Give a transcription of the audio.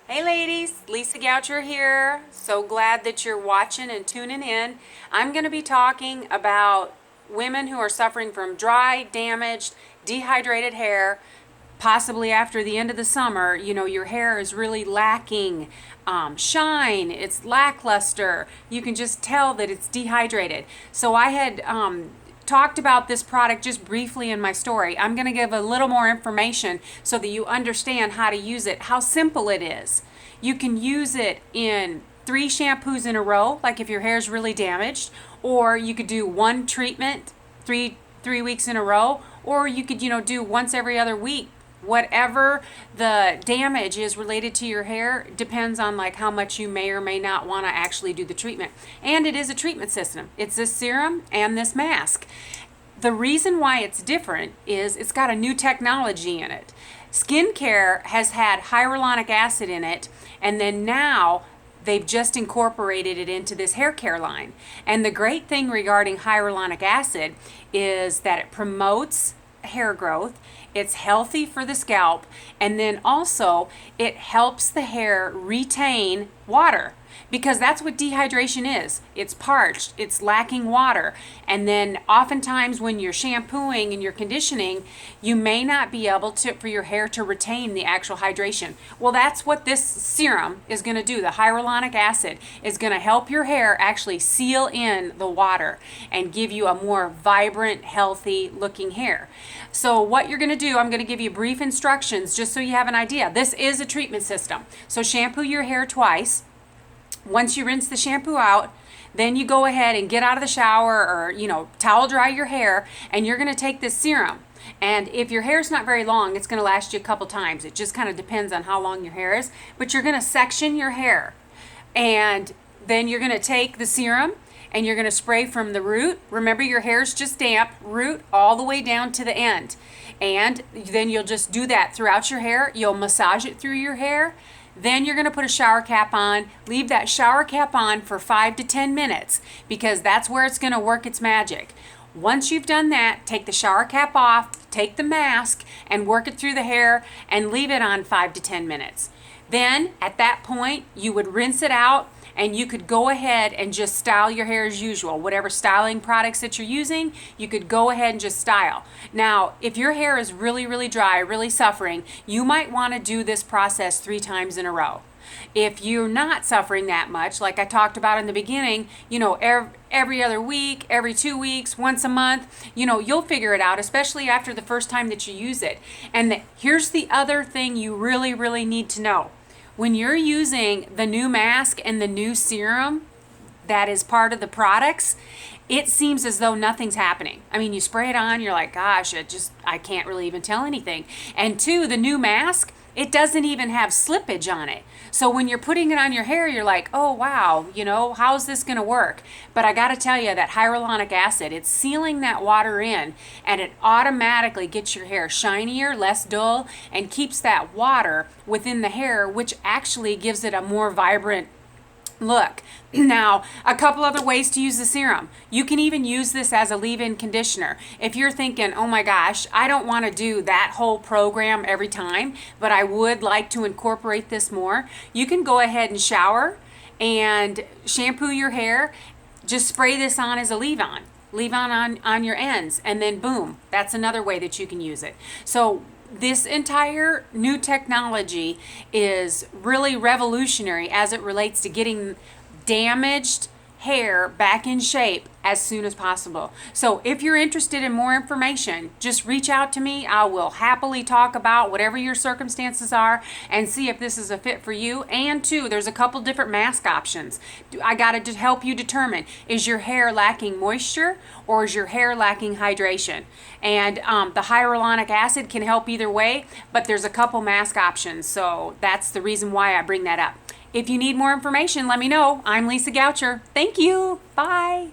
Hey ladies, Lisa Goucher here. So glad that you're watching and tuning in. I'm going to be talking about women who are suffering from dry, damaged, dehydrated hair. Possibly after the end of the summer, your hair is really lacking shine, it's lackluster. You can just tell that it's dehydrated. So I had talked about this product just briefly in my story. I'm going to give a little more information so that you understand how to use it, how simple it is. You can use it in 3 shampoos in a row, like if your hair is really damaged, or you could do one treatment three weeks in a row, or you could do once every other week. Whatever the damage is related to your hair depends on like how much you may or may not want to actually do the treatment. And it is a treatment system. It's this serum and this mask. The reason why it's different is it's got a new technology in it. Skincare has had hyaluronic acid in it, and then now they've just incorporated it into this hair care line. And the great thing regarding hyaluronic acid is that it promotes hair growth, it's healthy for the scalp, and then also it helps the hair retain water, because that's what dehydration is. It's parched, it's lacking water. And then oftentimes when you're shampooing and you're conditioning, you may not be able to, for your hair to retain the actual hydration. Well, that's what this serum is going to do. The hyaluronic acid is going to help your hair actually seal in the water and give you a more vibrant, healthy looking hair. So what you're going to do, I'm going to give you brief instructions just so you have an idea. This is a treatment system. So shampoo your hair twice. Once you rinse the shampoo out, then you go ahead and get out of the shower or, towel dry your hair, and you're going to take this serum. And if your hair's not very long, it's going to last you a couple times. It just kind of depends on how long your hair is. But you're going to section your hair. And then you're going to take the serum and you're going to spray from the root. Remember, your hair's just damp, root all the way down to the end. And then you'll just do that throughout your hair. You'll massage it through your hair. Then you're going to put a shower cap on. Leave that shower cap on for 5 to 10 minutes because that's where it's going to work its magic. Once you've done that, take the shower cap off, take the mask, and work it through the hair and leave it on 5 to 10 minutes. Then at that point, you would rinse it out and you could go ahead and just style your hair as usual. Whatever styling products that you're using, you could go ahead and just style. Now, if your hair is really, really dry, really suffering, you might want to do this process 3 times in a row. If you're not suffering that much, like I talked about in the beginning, every other week, every 2 weeks, once a month, you'll figure it out, especially after the first time that you use it. And here's the other thing you really, really need to know. When you're using the new mask and the new serum that is part of the products, it seems as though nothing's happening. I mean, you spray it on, you're like, gosh, I can't really even tell anything. And 2, the new mask, it doesn't even have slippage on it. So when you're putting it on your hair, you're like, oh, wow, how's this going to work? But I got to tell you that hyaluronic acid, it's sealing that water in, and it automatically gets your hair shinier, less dull, and keeps that water within the hair, which actually gives it a more vibrant look. Now, a couple other ways to use the serum. You can even use this as a leave-in conditioner. If you're thinking, oh my gosh, I don't want to do that whole program every time, but I would like to incorporate this more, you can go ahead and shower and shampoo your hair. Just spray this on as a leave-on. Leave-on on your ends, and then boom, that's another way that you can use it. So this entire new technology is really revolutionary as it relates to getting damaged hair back in shape as soon as possible. So if you're interested in more information, just reach out to me. I will happily talk about whatever your circumstances are and see if this is a fit for you. And 2, there's a couple different mask options. I got to help you determine, is your hair lacking moisture or is your hair lacking hydration? And the hyaluronic acid can help either way, but there's a couple mask options. So that's the reason why I bring that up. If you need more information, let me know. I'm Lisa Goucher. Thank you. Bye.